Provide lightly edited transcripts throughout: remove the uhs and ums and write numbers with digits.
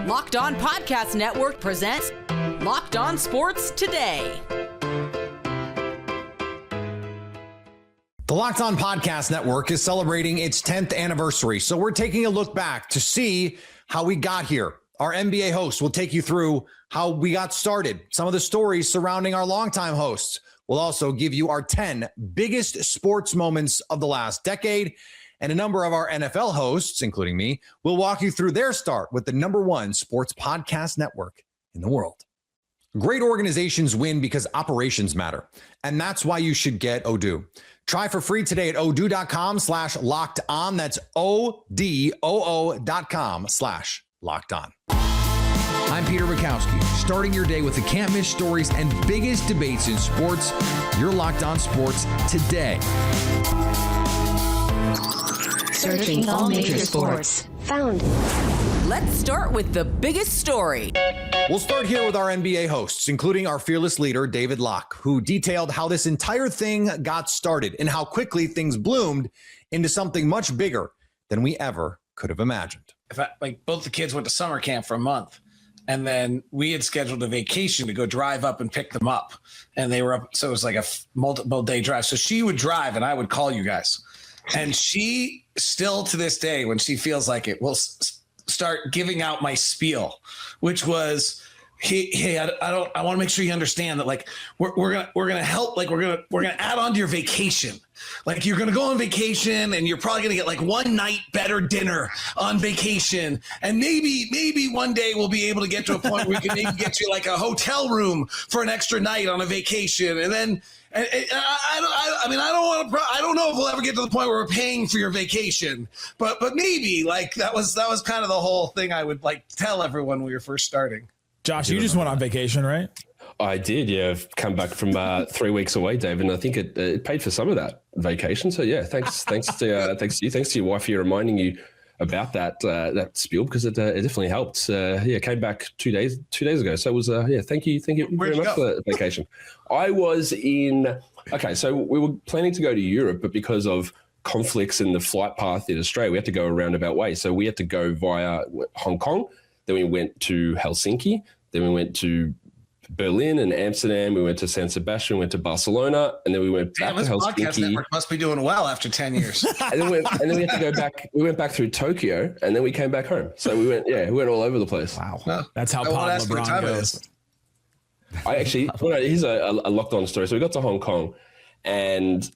Locked On Podcast Network presents Locked On Sports Today. The Locked On Podcast Network is celebrating its 10th anniversary, so we're taking a look back to see how we got here. Our NBA host will take you through how we got started, some of the stories surrounding our longtime hosts. We'll also give you our 10 biggest sports moments of the last decade, and a number of our NFL hosts, including me, will walk you through their start with the #1 sports podcast network in the world. Great organizations win because operations matter, and that's why you should get Odoo. Try for free today at odoo.com/locked on. That's ODOO.com/locked on. I'm Peter Bukowski, starting your day with the can't miss stories and biggest debates in sports. You're Locked On Sports Today. Searching all major sports. Found. Let's start with the biggest story. We'll start here with our NBA hosts, including our fearless leader, David Locke, who detailed how this entire thing got started and how quickly things bloomed into something much bigger than we ever could have imagined. Both the kids went to summer camp for a month, and then we had scheduled a vacation to go drive up and pick them up. And they were up, so it was like a multiple day drive. So she would drive and I would call you guys. And she still to this day, when she feels like it, will start giving out my spiel, which was, hey, I want to make sure you understand that, like, we're gonna help, like we're gonna add on to your vacation. Like, you're gonna go on vacation and you're probably gonna get like one night better dinner on vacation, and maybe one day we'll be able to get to a point where we can maybe get you like a hotel room for an extra night on a vacation, and then. I don't know if we'll ever get to the point where we're paying for your vacation, but maybe, like, that was kind of the whole thing I would like tell everyone when we were first starting. Josh, you just went on vacation, right? I did, yeah. I've come back from 3 weeks away, Dave, and I think it paid for some of that vacation. So yeah, thanks to you, thanks to your wife for reminding you about that spiel, because it definitely helped. Came back 2 days ago. So it was thank you very much for that vacation. I was so we were planning to go to Europe, but because of conflicts in the flight path in Australia, we had to go a roundabout way. So we had to go via Hong Kong, then we went to Helsinki, then we went to Berlin and Amsterdam, we went to San Sebastian, went to Barcelona, and then we went back to Helsinki. Podcast network must be doing well after 10 years. and then we had to go back. We went back through Tokyo, and then we came back home. So we went all over the place. Wow, that's how Pop LeBron goes. Here's a locked on story. So we got to Hong Kong, and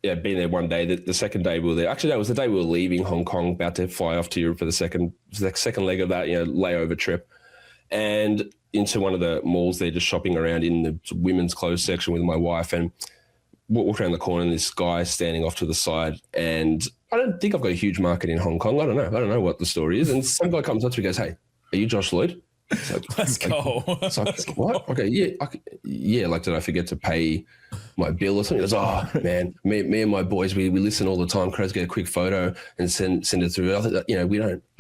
been there one day. The second day we were there. Actually, that was the day we were leaving Hong Kong, about to fly off to Europe for the second leg of that layover trip, and into one of the malls there, just shopping around in the women's clothes section with my wife, and walked around the corner, and this guy standing off to the side, and I don't think I've got a huge market in Hong Kong. I don't know what the story is. And some guy comes up to me and goes, "Hey, are you Josh Lloyd?" Let's go. So what? Okay, yeah. Like, did I forget to pay my bill or something? He goes, "Oh man, me and my boys, we listen all the time. Crows get a quick photo and send it through. I think, I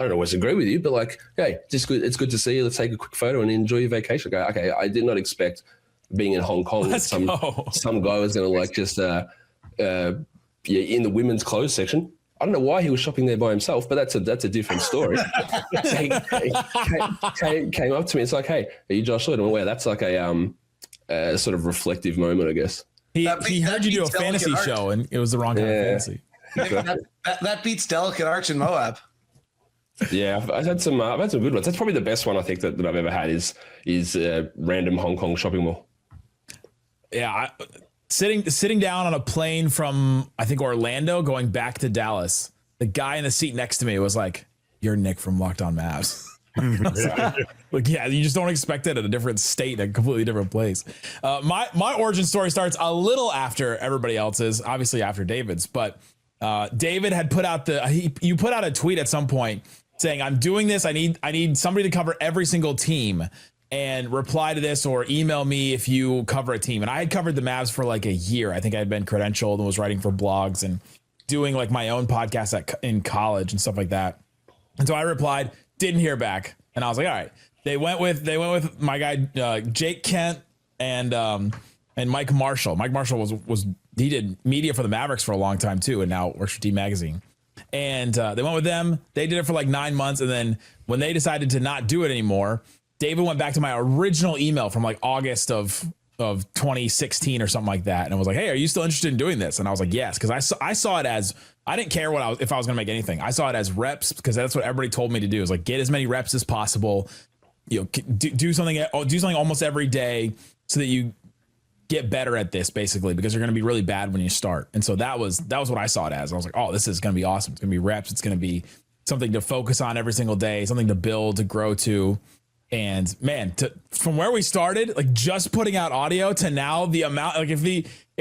don't always agree with you, but like, hey, just good. It's good to see you. Let's take a quick photo and enjoy your vacation." Okay, I did not expect being in Hong Kong that some guy was going to like just in the women's clothes section. I don't know why he was shopping there by himself, but that's a different story. He came up to me. It's like, "Hey, are you Josh Lloyd?" And well, that's like a sort of reflective moment, I guess. He heard you do a fantasy show, and it was the wrong kind of fantasy. That beats Delicate Arch in Moab. Yeah, I've had some good ones. That's probably the best one I think that I've ever had is random Hong Kong shopping mall. Yeah. Sitting down on a plane from, I think, Orlando, going back to Dallas, the guy in the seat next to me was like, "You're Nick from Locked On Mavs." You just don't expect it in a different state, a completely different place. My origin story starts a little after everybody else's, obviously after David's, but David had put out you put out a tweet at some point saying, "I'm doing this. I need somebody to cover every single team. And reply to this or email me if you cover a team." And I had covered the Mavs for like a year. I think I had been credentialed and was writing for blogs and doing like my own podcast in college and stuff like that. And so I replied, didn't hear back. And I was like, all right. They went with my guy, Jake Kent and Mike Marshall. Mike Marshall he did media for the Mavericks for a long time too. And now works for D Magazine. And they went with them. They did it for like 9 months. And then when they decided to not do it anymore, David went back to my original email from like August of 2016 or something like that. And I was like, hey, are you still interested in doing this? And I was like, yes. Cause I saw it as, I didn't care if I was going to make anything. I saw it as reps because that's what everybody told me to do, is like, get as many reps as possible, do something almost every day so that you get better at this, basically, because you're going to be really bad when you start. And so that was what I saw it as. I was like, oh, this is going to be awesome. It's going to be reps. It's going to be something to focus on every single day, something to build, to grow to. And man, from where we started, like just putting out audio to now, the amount, like if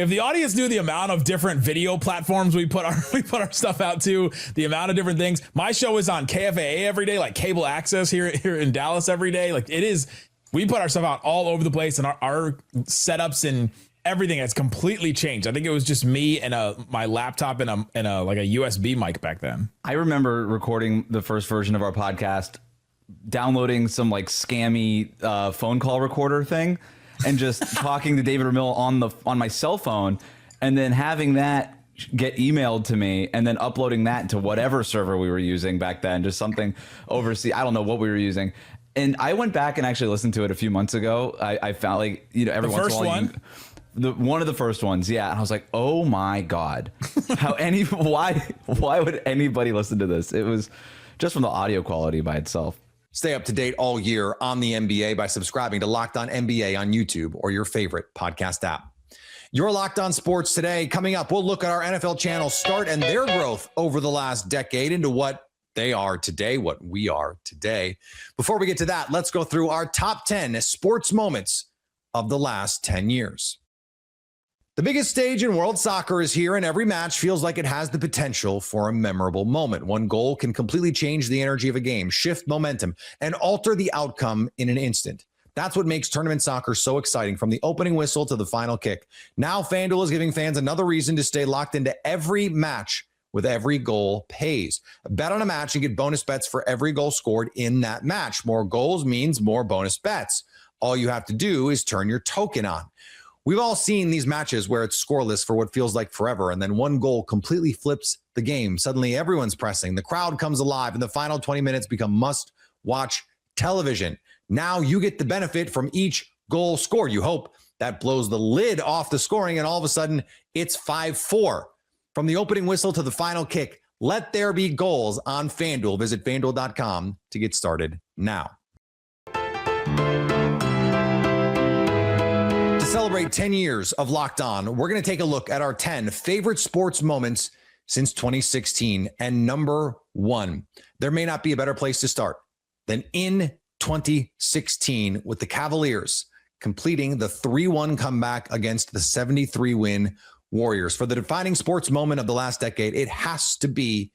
the audience knew the amount of different video platforms we put our stuff out to, the amount of different things. My show is on KFAA every day, like cable access here in Dallas every day. Like it is, we put our stuff out all over the place, and our setups and everything has completely changed. I think it was just me and my laptop and a like a USB mic back then. I remember recording the first version of our podcast, downloading some like scammy phone call recorder thing and just talking to David Ramil on my cell phone, and then having that get emailed to me and then uploading that to whatever server we were using back then, just something overseas. I don't know what we were using. And I went back and actually listened to it a few months ago. I found like, every once in a while, one of the first ones. Yeah. And I was like, oh my God, why would anybody listen to this? It was just from the audio quality by itself. Stay up to date all year on the NBA by subscribing to Locked On NBA on YouTube or your favorite podcast app. Your Locked On Sports Today. Coming up, we'll look at our NFL channel start and their growth over the last decade into what they are today, what we are today. Before we get to that, let's go through our top 10 sports moments of the last 10 years. The biggest stage in world soccer is here, and every match feels like it has the potential for a memorable moment. One goal can completely change the energy of a game, shift momentum, and alter the outcome in an instant. That's what makes tournament soccer so exciting, from the opening whistle to the final kick. Now FanDuel is giving fans another reason to stay locked into every match with every goal pays. Bet on a match and get bonus bets for every goal scored in that match. More goals means more bonus bets. All you have to do is turn your token on. We've all seen these matches where it's scoreless for what feels like forever, and then one goal completely flips the game. Suddenly everyone's pressing, the crowd comes alive, and the final 20 minutes become must-watch television. Now you get the benefit from each goal scored. You hope that blows the lid off the scoring, and all of a sudden it's 5-4. From the opening whistle to the final kick, let there be goals on FanDuel. Visit FanDuel.com to get started now. Celebrate 10 years of Locked On, we're going to take a look at our 10 favorite sports moments since 2016. And number one, there may not be a better place to start than in 2016 with the Cavaliers completing the 3-1 comeback against the 73-win Warriors. For the defining sports moment of the last decade, it has to be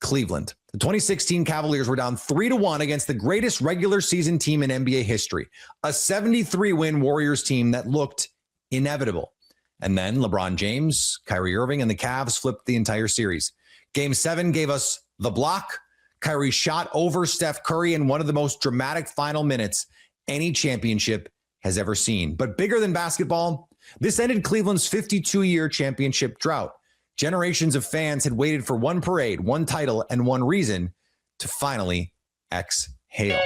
Cleveland. The 2016 Cavaliers were down 3-1 against the greatest regular season team in NBA history, a 73-win Warriors team that looked inevitable. And then LeBron James, Kyrie Irving, and the Cavs flipped the entire series. Game 7 gave us the block. Kyrie shot over Steph Curry in one of the most dramatic final minutes any championship has ever seen. But bigger than basketball, this ended Cleveland's 52-year championship drought. Generations of fans had waited for one parade, one title, and one reason to finally exhale.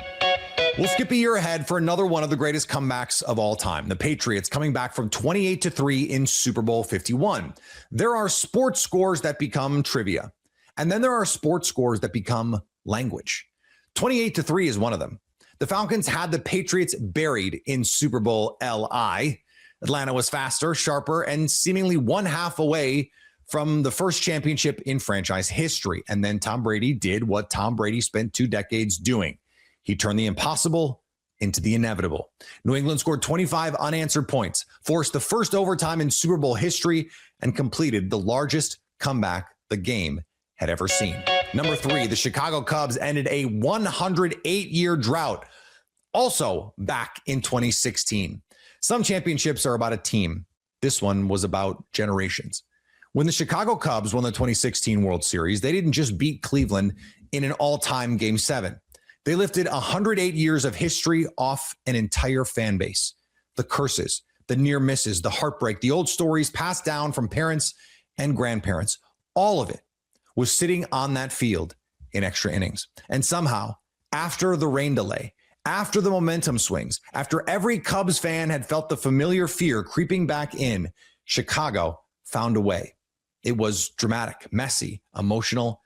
We'll skip a year ahead for another one of the greatest comebacks of all time. The Patriots coming back from 28-3 in Super Bowl 51. There are sports scores that become trivia, and then there are sports scores that become language. 28-3 is one of them. The Falcons had the Patriots buried in Super Bowl LI. Atlanta was faster, sharper, and seemingly one half away from the first championship in franchise history. And then Tom Brady did what Tom Brady spent 2 decades doing. He turned the impossible into the inevitable. New England scored 25 unanswered points, forced the first overtime in Super Bowl history, and completed the largest comeback the game had ever seen. Number 3, the Chicago Cubs ended a 108-year drought, also back in 2016. Some championships are about a team. This one was about generations. When the Chicago Cubs won the 2016 World Series, they didn't just beat Cleveland in an all-time Game 7. They lifted 108 years of history off an entire fan base. The curses, the near misses, the heartbreak, the old stories passed down from parents and grandparents, all of it was sitting on that field in extra innings. And somehow, after the rain delay, after the momentum swings, after every Cubs fan had felt the familiar fear creeping back in, Chicago found a way. It was dramatic, messy, emotional,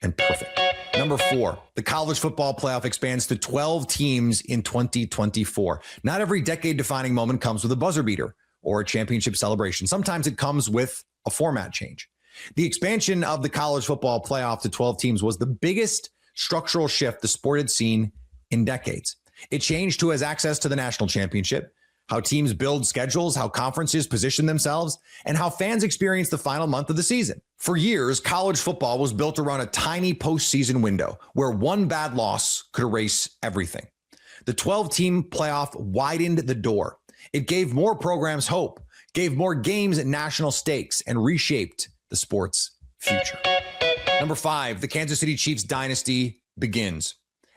and perfect. Number 4, the college football playoff expands to 12 teams in 2024. Not every decade-defining moment comes with a buzzer beater or a championship celebration. Sometimes it comes with a format change. The expansion of the college football playoff to 12 teams was the biggest structural shift the sport had seen in decades. It changed who has access to the national championship, how teams build schedules, how conferences position themselves, and how fans experience the final month of the season. For years, college football was built around a tiny postseason window where one bad loss could erase everything. The 12-team playoff widened the door. It gave more programs hope, gave more games at national stakes, and reshaped the sport's future. Number 5, the Kansas City Chiefs dynasty begins.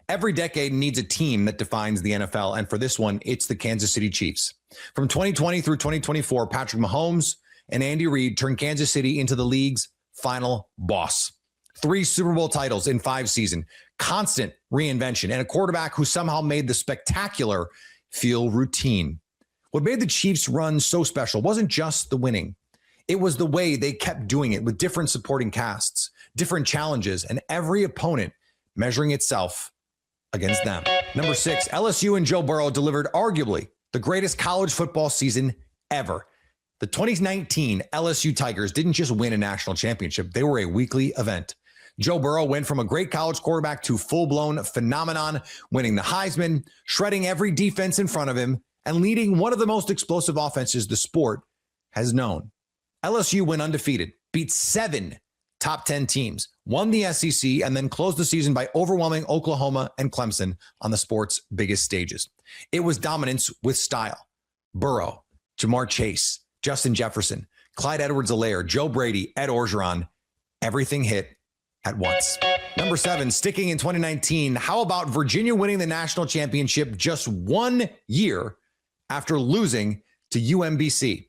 Every decade needs a team that defines the NFL, and for this one, it's the Kansas City Chiefs. From 2020 through 2024, Patrick Mahomes and Andy Reid turned Kansas City into the league's final boss. 3 Super Bowl titles in 5 seasons, constant reinvention, and a quarterback who somehow made the spectacular feel routine. What made the Chiefs' run so special wasn't just the winning. It was the way they kept doing it with different supporting casts, different challenges, and every opponent measuring itself against them. Number 6, LSU and Joe Burrow delivered arguably the greatest college football season ever. The 2019 LSU Tigers didn't just win a national championship, they were a weekly event. Joe Burrow went from a great college quarterback to full-blown phenomenon, winning the Heisman, shredding every defense in front of him, and leading one of the most explosive offenses the sport has known. LSU went undefeated, beat 7 top 10 teams, won the SEC, and then closed the season by overwhelming Oklahoma and Clemson on the sport's biggest stages. It was dominance with style. Burrow, Jamar Chase, Justin Jefferson, Clyde Edwards-Helaire, Joe Brady, Ed Orgeron, everything hit at once. Number 7, sticking in 2019, how about Virginia winning the national championship just 1 year after losing to UMBC?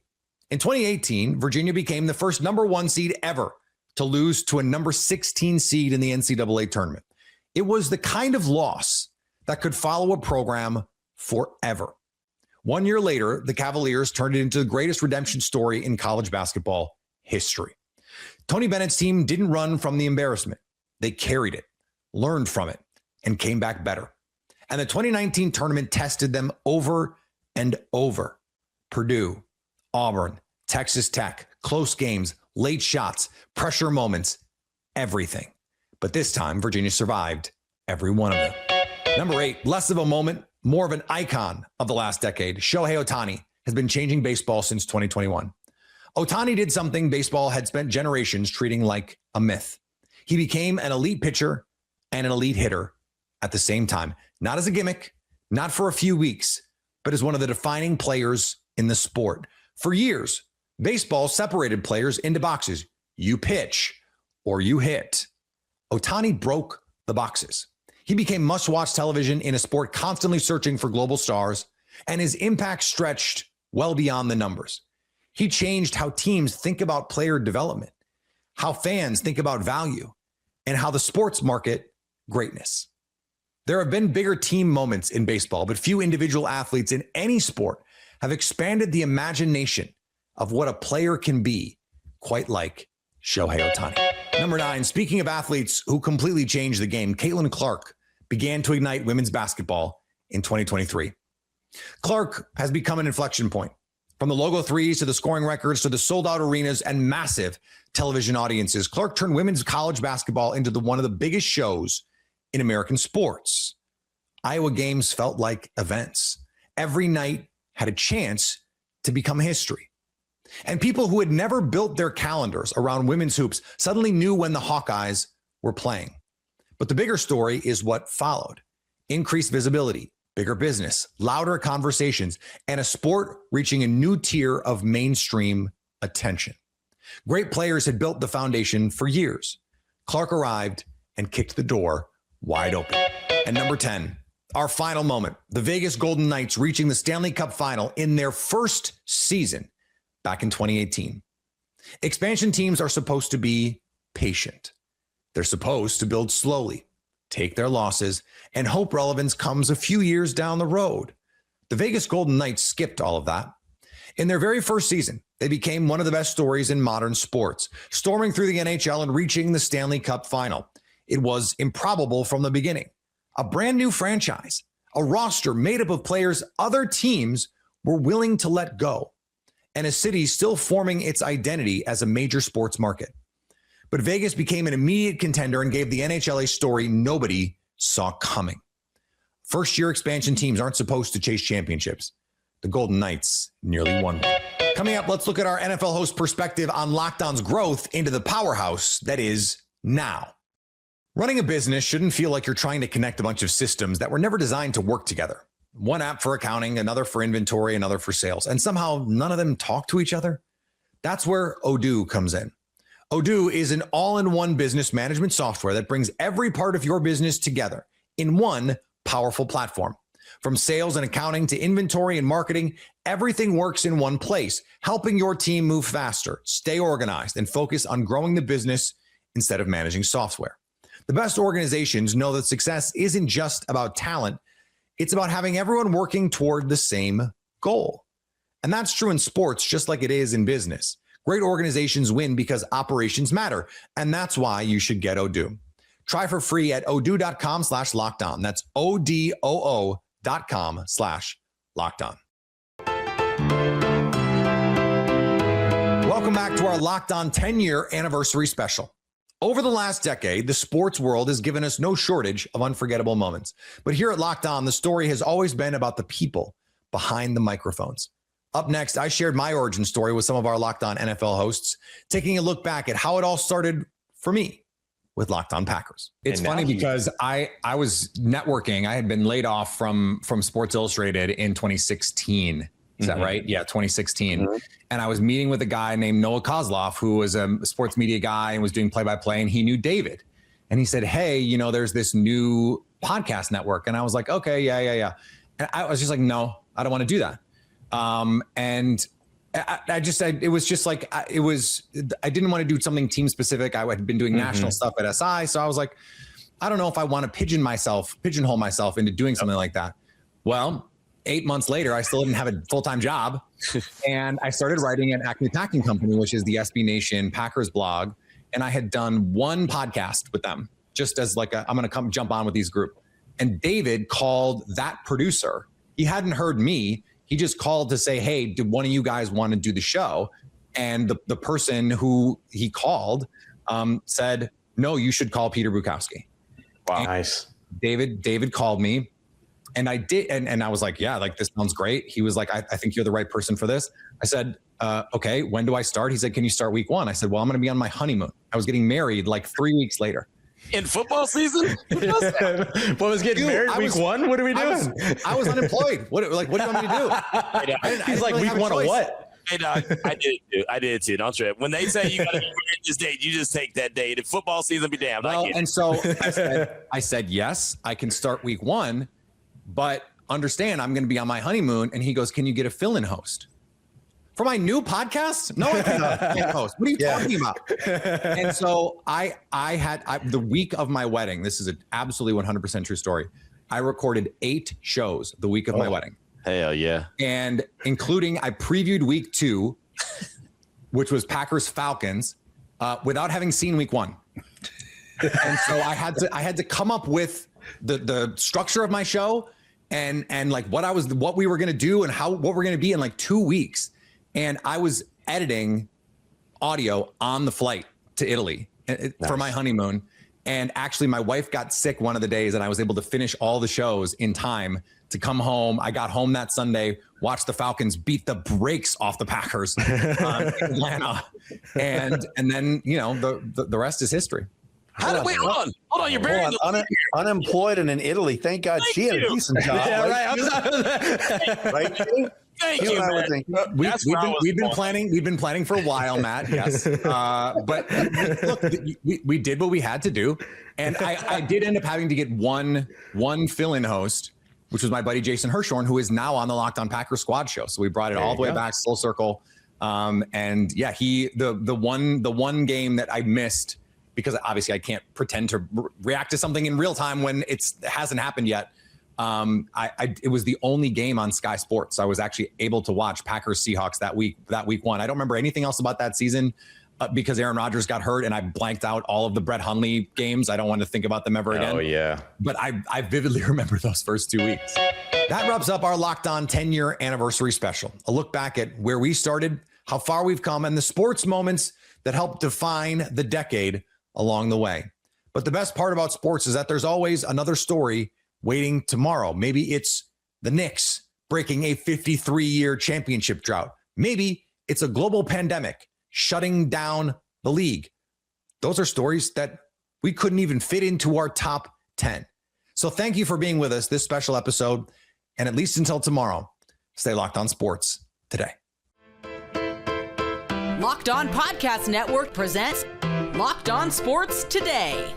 In 2018, Virginia became the first number 1 seed ever to lose to a number 16 seed in the NCAA tournament. It was the kind of loss that could follow a program forever. 1 year later, the Cavaliers turned it into the greatest redemption story in college basketball history. Tony Bennett's team didn't run from the embarrassment. They carried it, learned from it, and came back better. And the 2019 tournament tested them over and over. Purdue, Auburn, Texas Tech, close games, late shots, pressure moments, everything. But this time, Virginia survived every one of them. Number 8, less of a moment, more of an icon of the last decade. Shohei Ohtani has been changing baseball since 2021. Ohtani did something baseball had spent generations treating like a myth. He became an elite pitcher and an elite hitter at the same time, not as a gimmick, not for a few weeks, but as one of the defining players in the sport. For years, baseball separated players into boxes. You pitch or you hit. Ohtani broke the boxes. He became must-watch television in a sport constantly searching for global stars, and his impact stretched well beyond the numbers. He changed how teams think about player development, how fans think about value, and how the sports market greatness. There have been bigger team moments in baseball, but few individual athletes in any sport have expanded the imagination of what a player can be, quite like Shohei Ohtani. Number 9, speaking of athletes who completely changed the game, Caitlin Clark began to ignite women's basketball in 2023. Clark has become an inflection point. From the logo threes to the scoring records to the sold-out arenas and massive television audiences, Clark turned women's college basketball into one of the biggest shows in American sports. Iowa games felt like events. Every night had a chance to become history. And people who had never built their calendars around women's hoops suddenly knew when the Hawkeyes were playing. But the bigger story is what followed. Increased visibility, bigger business, louder conversations, and a sport reaching a new tier of mainstream attention. Great players had built the foundation for years. Clark arrived and kicked the door wide open. And number 10, our final moment, the Vegas Golden Knights reaching the Stanley Cup final in their first season back in 2018. Expansion teams are supposed to be patient. They're supposed to build slowly, take their losses, and hope relevance comes a few years down the road. The Vegas Golden Knights skipped all of that. In their very first season, they became one of the best stories in modern sports, storming through the NHL and reaching the Stanley Cup final. It was improbable from the beginning. A brand new franchise, a roster made up of players other teams were willing to let go, and a city still forming its identity as a major sports market. But Vegas became an immediate contender and gave the NHL a story nobody saw coming. First-year expansion teams aren't supposed to chase championships. The Golden Knights nearly won one. Coming up, let's look at our NFL host perspective on Locked On's growth into the powerhouse that is now. Running a business shouldn't feel like you're trying to connect a bunch of systems that were never designed to work together. One app for accounting, another for inventory, another for sales, and somehow none of them talk to each other. That's where Odoo comes in. Odoo is an all-in-one business management software that brings every part of your business together in one powerful platform. From sales and accounting to inventory and marketing, everything works in one place, helping your team move faster, stay organized, and focus on growing the business instead of managing software. The best organizations know that success isn't just about talent. It's about having everyone working toward the same goal. And that's true in sports, just like it is in business. Great organizations win because operations matter. And that's why you should get Odoo. Try for free at odoo.com/lockedon. That's ODOO.com/lockedon. Welcome back to our Locked On 10-year anniversary special. Over the last decade, the sports world has given us no shortage of unforgettable moments. But here at Locked On, the story has always been about the people behind the microphones. Up next, I shared my origin story with some of our Locked On NFL hosts, taking a look back at how it all started for me with Locked On Packers. It's funny because I was networking. I had been laid off from Sports Illustrated in 2016. Is that right? Yeah, 2016. And I was meeting with a guy named Noah Kozlov, who was a sports media guy and was doing play-by-play, and he knew David. And he said, hey, there's this new podcast network. And I was like, okay, yeah. And I was just like, no, I don't want to do that. And I didn't want to do something team specific. I had been doing national stuff at SI. So I was like, I don't know if I want to pigeonhole myself into doing something like that. Well, 8 months later, I still didn't have a full-time job. And I started writing at Acme Packing Company, which is the SB Nation Packers blog. And I had done one podcast with them just as I'm going to come jump on with these group. And David called that producer. He hadn't heard me. He just called to say, hey, did one of you guys want to do the show? And the person who he called said, no, you should call Peter Bukowski. Wow. And nice. David called me and I did. And I was like, yeah, this sounds great. He was like, I think you're the right person for this. I said, okay, when do I start? He said, can you start week 1? I said, well, I'm going to be on my honeymoon. I was getting married 3 weeks later. In football season? What was getting married week 1? What are we doing? I was unemployed. What do you want me to do? He's like, week 1 of what? Hey, dog, I did it too. Don't trip. When they say you got to be married this date, you just take that date. If football season, be damned. Well, and so I said, yes, I can start week 1, but understand I'm going to be on my honeymoon. And he goes, can you get a fill-in host? For my new podcast? No, I can't host. What are you talking about? And so I had the week of my wedding. This is an absolutely 100% true story. I recorded 8 shows the week of my wedding. Hell yeah. And including, I previewed week 2, which was Packers Falcons, without having seen week 1. And so I had to come up with the structure of my show and what we were going to do and what we're going to be in 2 weeks. And I was editing audio on the flight to Italy for my honeymoon. And actually my wife got sick one of the days and I was able to finish all the shows in time to come home. I got home that Sunday, watched the Falcons beat the brakes off the Packers in Atlanta. And then, the rest is history. Hold on, you're buried. Unemployed and in Italy. Thank God she had a decent job. Yeah, right. Thank you, man. We've been planning for a while, Matt. Yes, but look, we did what we had to do, and I did end up having to get one fill-in host, which was my buddy Jason Hirschhorn, who is now on the Locked On Packers Squad show. So we brought it all the way back, full circle. And yeah, the one game that I missed because obviously I can't pretend to react to something in real time when it hasn't happened yet. It was the only game on Sky Sports. I was actually able to watch Packers Seahawks that week 1. I don't remember anything else about that season because Aaron Rodgers got hurt and I blanked out all of the Brett Hundley games. I don't want to think about them ever again. Oh yeah. But I vividly remember those first 2 weeks. That wraps up our Locked On 10-year anniversary special. A look back at where we started, how far we've come, and the sports moments that helped define the decade along the way. But the best part about sports is that there's always another story waiting tomorrow. Maybe it's the Knicks breaking a 53-year championship drought. Maybe it's a global pandemic shutting down the league. Those are stories that we couldn't even fit into our top 10. So thank you for being with us this special episode. And at least until tomorrow, stay locked on sports today. Locked On Podcast Network presents Locked On Sports Today.